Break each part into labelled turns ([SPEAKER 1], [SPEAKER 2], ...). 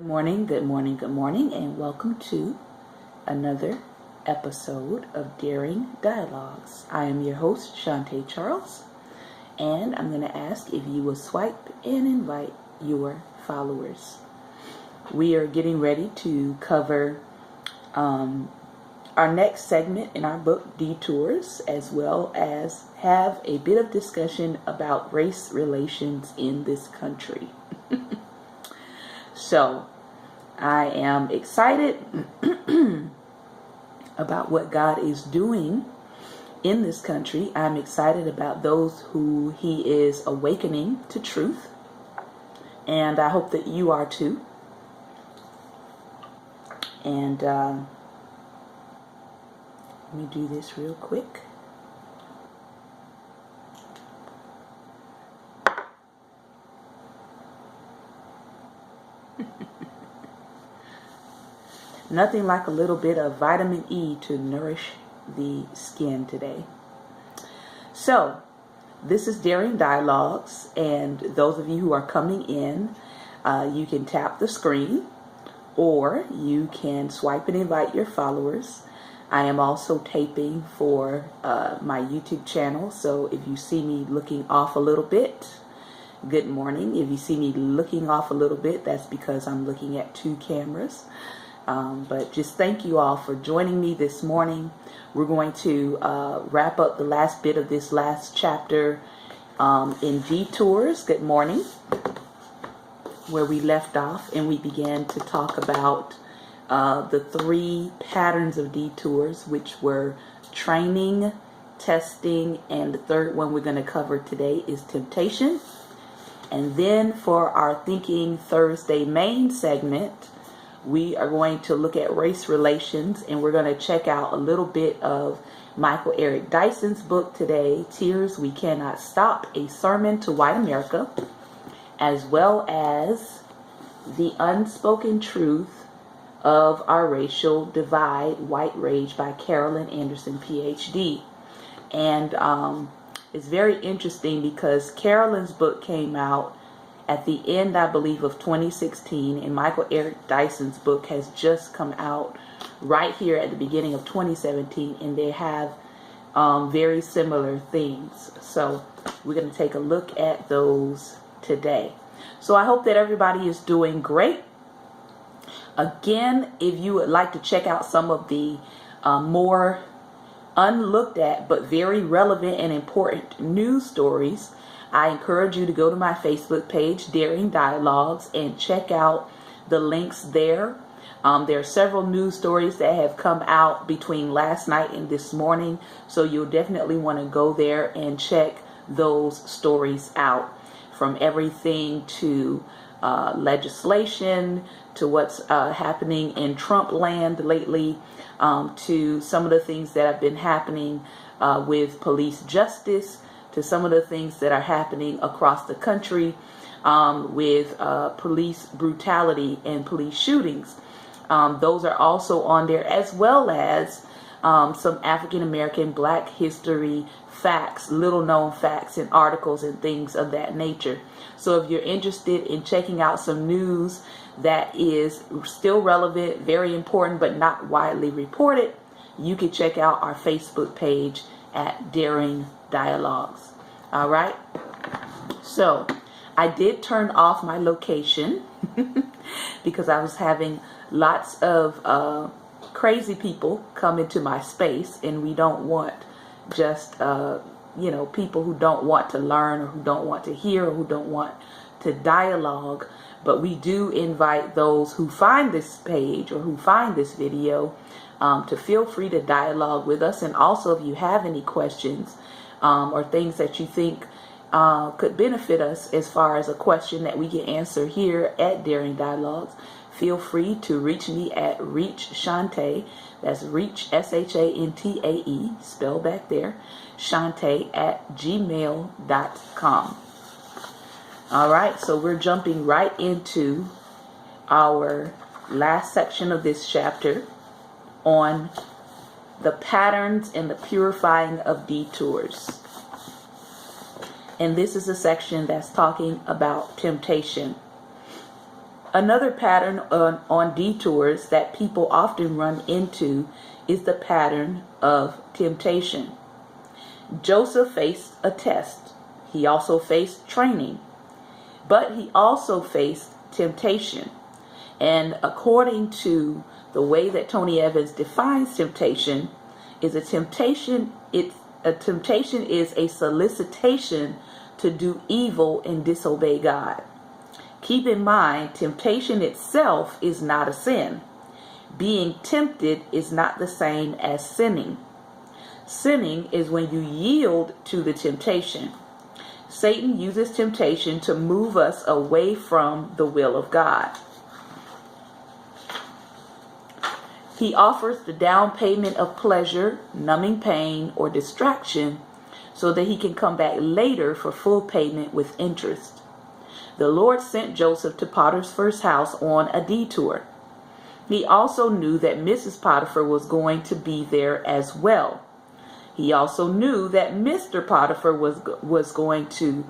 [SPEAKER 1] Good morning, good morning, good morning, and welcome to another episode of Daring Dialogues. I am your host, Shantae Charles, and I'm going to ask if you will swipe and invite your followers. We are getting ready to cover our next segment in our book, Detours, as well as have a bit of discussion about race relations in this country. So, I am excited about what God is doing in this country. I'm excited about those who He is awakening to truth. And I hope that you are too. And let me do this real quick. Nothing like a little bit of vitamin E to nourish the skin today. So, this is Daring Dialogues, and those of you who are coming in, you can tap the screen, or you can swipe and invite your followers. I am also taping for my YouTube channel, so if you see me looking off a little bit, good morning. If you see me looking off a little bit, that's because I'm looking at two cameras. But just thank you all for joining me this morning. We're going to wrap up the last bit of this last chapter in Detours. Good morning. Where we left off, and we began to talk about the three patterns of detours, which were training, testing, and the third one we're going to cover today is temptation. And then for our Thinking Thursday main segment, we are going to look at race relations, and we're going to check out a little bit of Michael Eric Dyson's book today, Tears We Cannot Stop, A Sermon to White America, as well as The Unspoken Truth of Our Racial Divide, White Rage by Carolyn Anderson, PhD. And it's very interesting because Carolyn's book came out at the end, I believe, of 2016, and Michael Eric Dyson's book has just come out right here at the beginning of 2017, and they have very similar things. So we're going to take a look at those today. So I hope that everybody is doing great. Again, if you would like to check out some of the more unlooked at but very relevant and important news stories, I encourage you to go to my Facebook page, Daring Dialogues, and check out the links there. There are several news stories that have come out between last night and this morning, so you'll definitely want to go there and check those stories out. From everything to legislation, to what's happening in Trump land lately, to some of the things that have been happening with police justice, to some of the things that are happening across the country with police brutality and police shootings. Those are also on there, as well as some African American Black history facts, little known facts and articles and things of that nature. So if you're interested in checking out some news that is still relevant, very important, but not widely reported, you can check out our Facebook page at Daring Dialogues. All right. So I did turn off my location because I was having lots of crazy people come into my space, and we don't want just people who don't want to learn, or who don't want to hear, or who don't want to dialogue. But we do invite those who find this page or who find this video to feel free to dialogue with us. And also, if you have any questions or things that you think could benefit us as far as a question that we can answer here at Daring Dialogues, feel free to reach me at Reach Shantae. That's Reach, SHANTAE, spell back there, Shantae at gmail.com. All right, so we're jumping right into our last section of this chapter on the patterns and the purifying of detours. And this is a section that's talking about temptation. Another pattern on detours that people often run into is the pattern of temptation. Joseph faced a test. He also faced training, but he also faced temptation. And according to the way that Tony Evans defines temptation, a temptation is a solicitation to do evil and disobey God. Keep in mind, temptation itself is not a sin. Being tempted is not the same as sinning. Sinning is when you yield to the temptation. Satan uses temptation to move us away from the will of God. He offers the down payment of pleasure, numbing pain, or distraction so that he can come back later for full payment with interest. The Lord sent Joseph to Potiphar's house on a detour. He also knew that Mrs. Potiphar was going to be there as well. He also knew that Mr. Potiphar was going to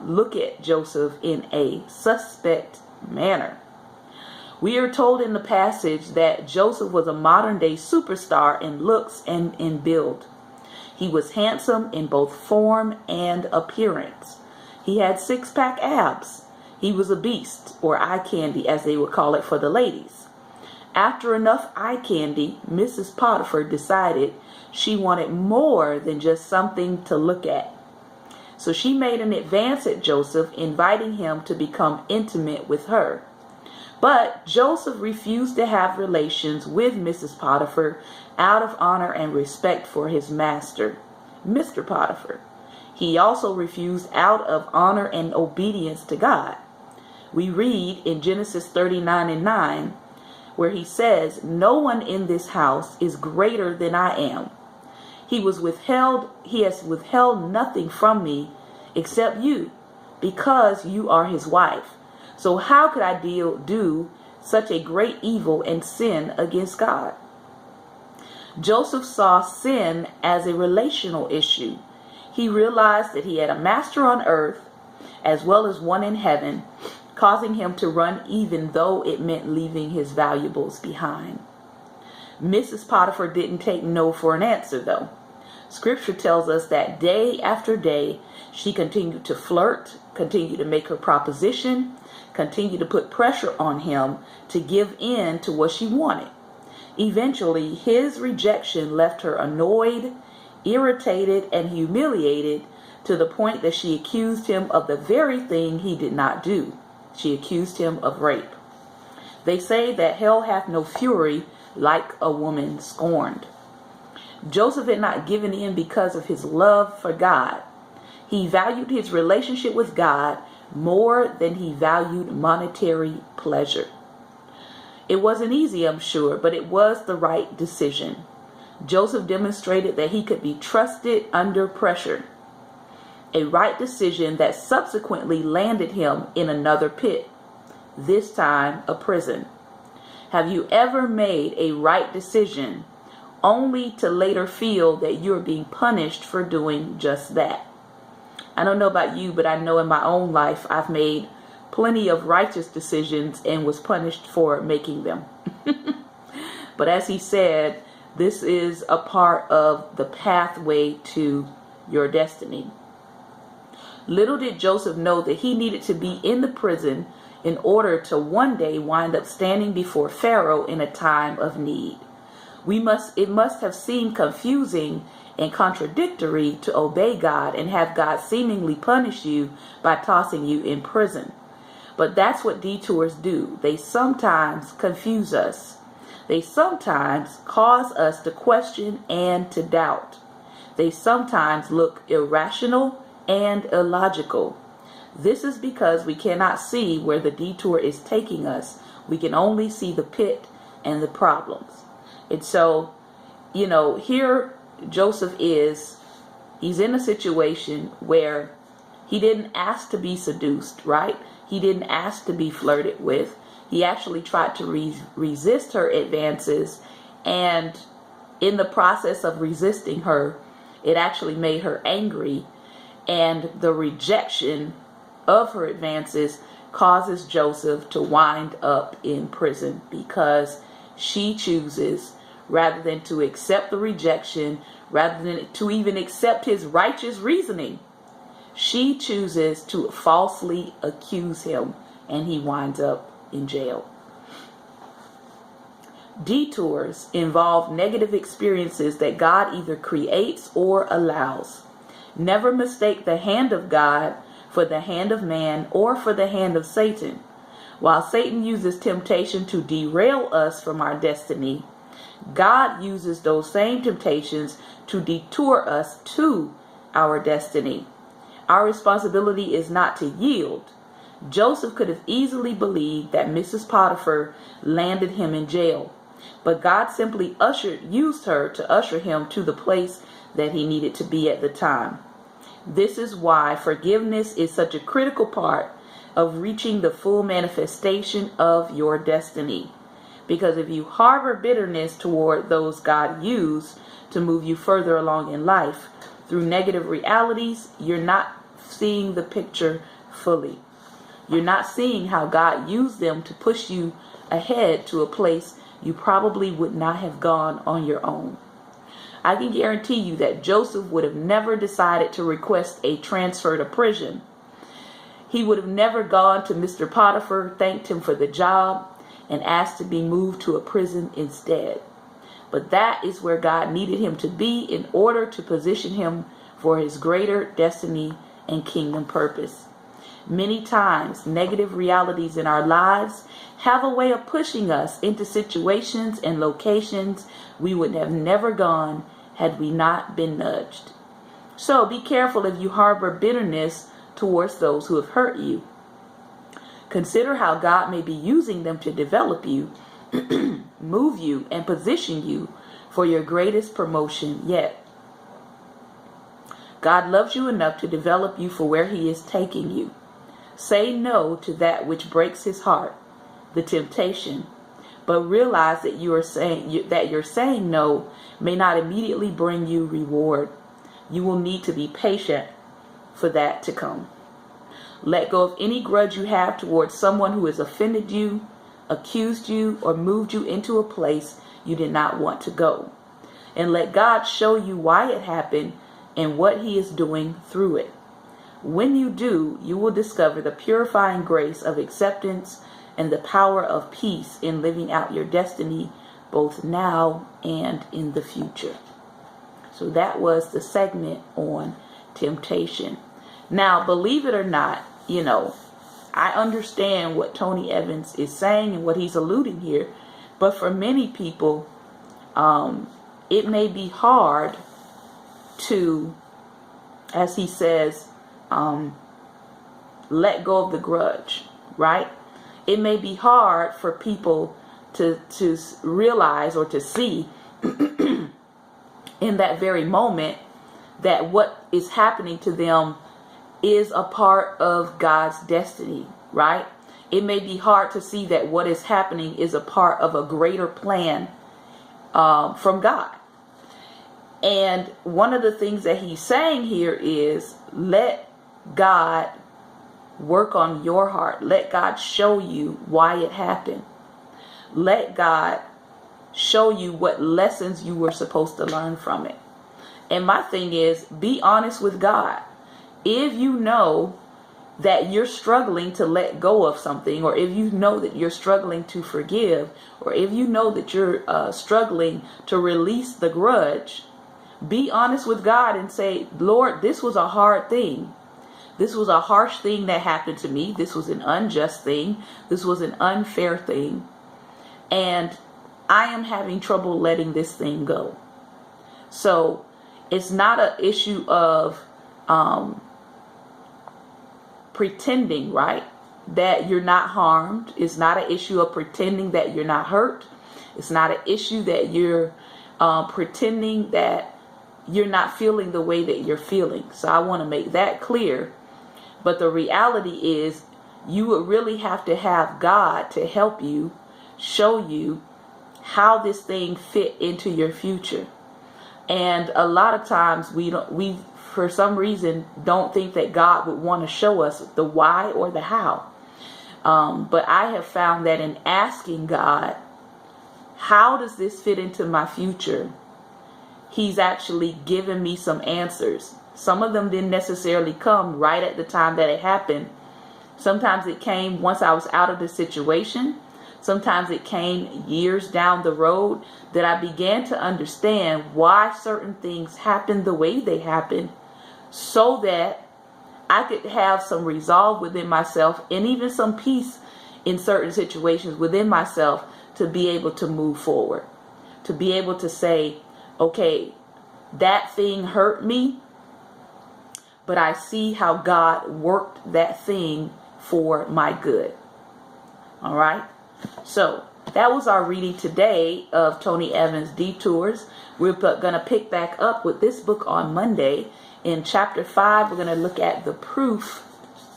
[SPEAKER 1] look at Joseph in a suspect manner. We are told in the passage that Joseph was a modern-day superstar in looks and in build. He was handsome in both form and appearance. He had six-pack abs. He was a beast, or eye candy as they would call it for the ladies. After enough eye candy, Mrs. Potiphar decided she wanted more than just something to look at. So she made an advance at Joseph, inviting him to become intimate with her. But Joseph refused to have relations with Mrs. Potiphar out of honor and respect for his master, Mr. Potiphar. He also refused out of honor and obedience to God. We read in Genesis 39:9, where he says, "No one in this house is greater than I am. He has withheld nothing from me except you, because you are his wife. So how could I do such a great evil and sin against God?" Joseph saw sin as a relational issue. He realized that he had a master on earth as well as one in heaven, causing him to run even though it meant leaving his valuables behind. Mrs. Potiphar didn't take no for an answer, though. Scripture tells us that day after day, she continued to flirt, continued to make her proposition, continued to put pressure on him to give in to what she wanted. Eventually, his rejection left her annoyed, irritated, and humiliated to the point that she accused him of the very thing he did not do. She accused him of rape. They say that hell hath no fury like a woman scorned. Joseph had not given in because of his love for God. He valued his relationship with God more than he valued monetary pleasure. It wasn't easy, I'm sure, but it was the right decision. Joseph demonstrated that he could be trusted under pressure. A right decision that subsequently landed him in another pit, this time a prison. Have you ever made a right decision only to later feel that you're being punished for doing just that? I don't know about you, but I know in my own life I've made plenty of righteous decisions and was punished for making them. But as he said, this is a part of the pathway to your destiny. Little did Joseph know that he needed to be in the prison in order to one day wind up standing before Pharaoh in a time of need. It must have seemed confusing and contradictory to obey God and have God seemingly punish you by tossing you in prison. But that's what detours do. They sometimes confuse us. They sometimes cause us to question and to doubt. They sometimes look irrational and illogical. This is because we cannot see where the detour is taking us. We can only see the pit and the problems. And so, here Joseph he's in a situation where he didn't ask to be seduced, right? He didn't ask to be flirted with. He actually tried to resist her advances, and in the process of resisting her, it actually made her angry, and the rejection of her advances causes Joseph to wind up in prison because she chooses, rather than to accept the rejection, rather than to even accept his righteous reasoning, she chooses to falsely accuse him, and he winds up in jail. Detours involve negative experiences that God either creates or allows. Never mistake the hand of God for the hand of man or for the hand of Satan. While Satan uses temptation to derail us from our destiny, God uses those same temptations to detour us to our destiny. Our responsibility is not to yield. Joseph could have easily believed that Mrs. Potiphar landed him in jail, but God simply used her to usher him to the place that he needed to be at the time. This is why forgiveness is such a critical part of reaching the full manifestation of your destiny. Because if you harbor bitterness toward those God used to move you further along in life through negative realities, you're not seeing the picture fully. You're not seeing how God used them to push you ahead to a place you probably would not have gone on your own. I can guarantee you that Joseph would have never decided to request a transfer to prison. He would have never gone to Mr. Potiphar, thanked him for the job, and asked to be moved to a prison instead. But that is where God needed him to be in order to position him for his greater destiny and kingdom purpose. Many times, negative realities in our lives have a way of pushing us into situations and locations we would have never gone had we not been nudged. So be careful if you harbor bitterness towards those who have hurt you. Consider how God may be using them to develop you, move you, and position you for your greatest promotion yet. God loves you enough to develop you for where He is taking you. Say no to that which breaks His heart, the temptation, but realize that you're saying no may not immediately bring you reward. You will need to be patient for that to come. Let go of any grudge you have towards someone who has offended you, accused you, or moved you into a place you did not want to go. And let God show you why it happened and what He is doing through it. When you do, you will discover the purifying grace of acceptance and the power of peace in living out your destiny, both now and in the future. So that was the segment on temptation. Now, believe it or not, I understand what Tony Evans is saying and what he's alluding here, but for many people, it may be hard to, as he says, let go of the grudge, right? It may be hard for people to realize or to see in that very moment that what is happening to them is a part of God's destiny, right? It may be hard to see that what is happening is a part of a greater plan from God. And one of the things that he's saying here is let God work on your heart. Let God show you why it happened. Let God show you what lessons you were supposed to learn from it. And my thing is, be honest with God. If you know that you're struggling to let go of something, or if you know that you're struggling to forgive, or if you know that you're struggling to release the grudge, be honest with God and say, Lord, this was a hard thing. This was a harsh thing that happened to me. This was an unjust thing. This was an unfair thing. And I am having trouble letting this thing go. So it's not an issue of pretending, right, that you're not harmed. It's not an issue of pretending that you're not hurt. It's not an issue that you're pretending that you're not feeling the way that you're feeling. So I want to make that clear. But the reality is, you would really have to have God to help you, show you how this thing fit into your future. And a lot of times we for some reason don't think that God would want to show us the why or the how. But I have found that in asking God, how does this fit into my future? He's actually given me some answers. Some of them didn't necessarily come right at the time that it happened. Sometimes it came once I was out of the situation. Sometimes it came years down the road that I began to understand why certain things happened the way they happened, so that I could have some resolve within myself and even some peace in certain situations within myself to be able to move forward. To be able to say, okay, that thing hurt me, but I see how God worked that thing for my good. All right. So that was our reading today of Tony Evans' Detours. We're going to pick back up with this book on Monday. In chapter 5, we're going to look at the proof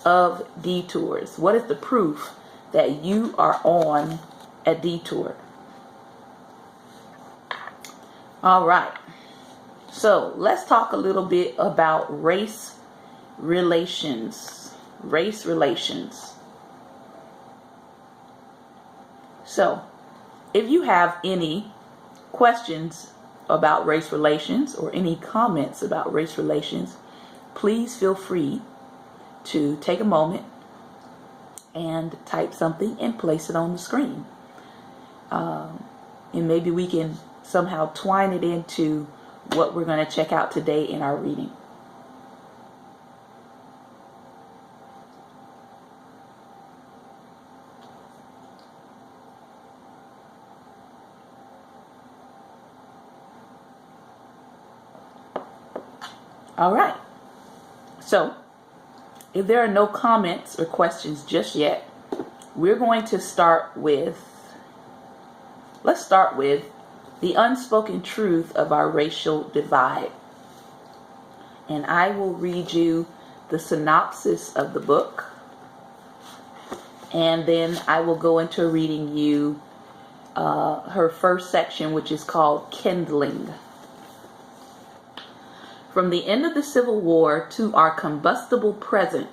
[SPEAKER 1] of detours. What is the proof that you are on a detour? All right. So let's talk a little bit about race relations. Race relations. So if you have any questions about race relations or any comments about race relations, please feel free to take a moment and type something and place it on the screen. And maybe we can somehow twine it into what we're going to check out today in our reading. All right. So, if there are no comments or questions just yet, we're going to let's start with the unspoken truth of our racial divide. And I will read you the synopsis of the book. And then I will go into reading you her first section, which is called Kindling. From the end of the Civil War to our combustible present,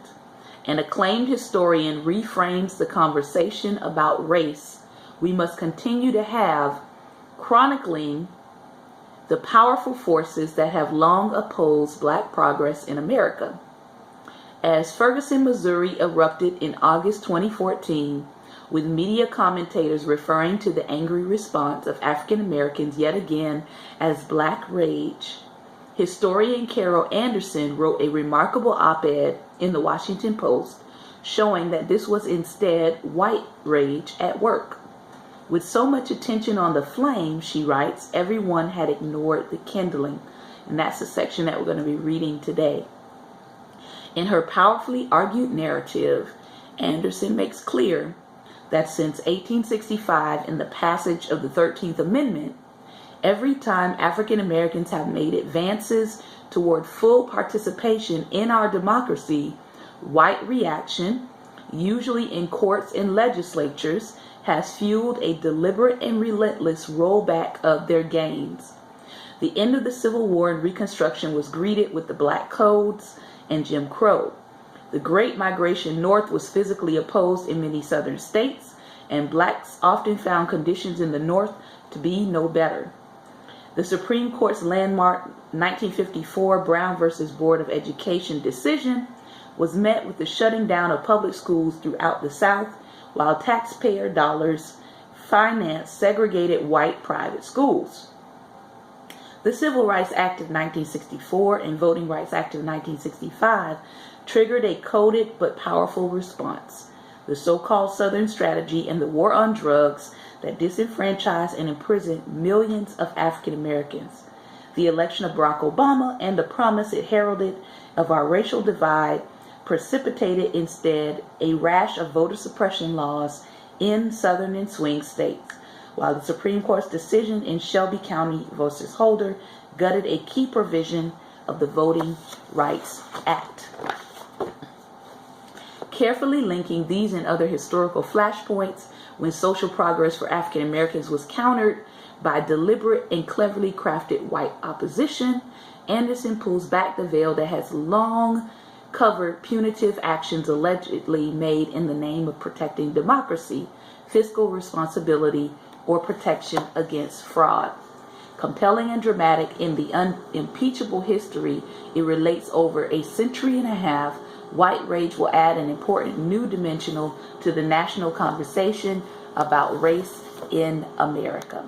[SPEAKER 1] an acclaimed historian reframes the conversation about race we must continue to have, chronicling the powerful forces that have long opposed Black progress in America. As Ferguson, Missouri erupted in August 2014, with media commentators referring to the angry response of African Americans yet again as Black rage, historian Carol Anderson wrote a remarkable op-ed in the Washington Post showing that this was instead white rage at work. With so much attention on the flame, she writes, everyone had ignored the kindling. And that's the section that we're going to be reading today. In her powerfully argued narrative, Anderson makes clear that since 1865 and the passage of the 13th Amendment, every time African Americans have made advances toward full participation in our democracy, white reaction, usually in courts and legislatures, has fueled a deliberate and relentless rollback of their gains. The end of the Civil War and Reconstruction was greeted with the Black Codes and Jim Crow. The Great Migration North was physically opposed in many southern states, and blacks often found conditions in the North to be no better. The Supreme Court's landmark 1954 Brown versus Board of Education decision was met with the shutting down of public schools throughout the South, while taxpayer dollars financed segregated white private schools. The Civil Rights Act of 1964 and Voting Rights Act of 1965 triggered a coded but powerful response. The so-called Southern Strategy and the war on drugs that disenfranchised and imprisoned millions of African Americans. The election of Barack Obama and the promise it heralded of our racial divide precipitated instead a rash of voter suppression laws in southern and swing states, while the Supreme Court's decision in Shelby County versus Holder gutted a key provision of the Voting Rights Act. Carefully linking these and other historical flashpoints when social progress for African Americans was countered by deliberate and cleverly crafted white opposition, Anderson pulls back the veil that has long covered punitive actions allegedly made in the name of protecting democracy, fiscal responsibility, or protection against fraud. Compelling and dramatic in the unimpeachable history it relates over a century and a half, White Rage will add an important new dimension to the national conversation about race in America.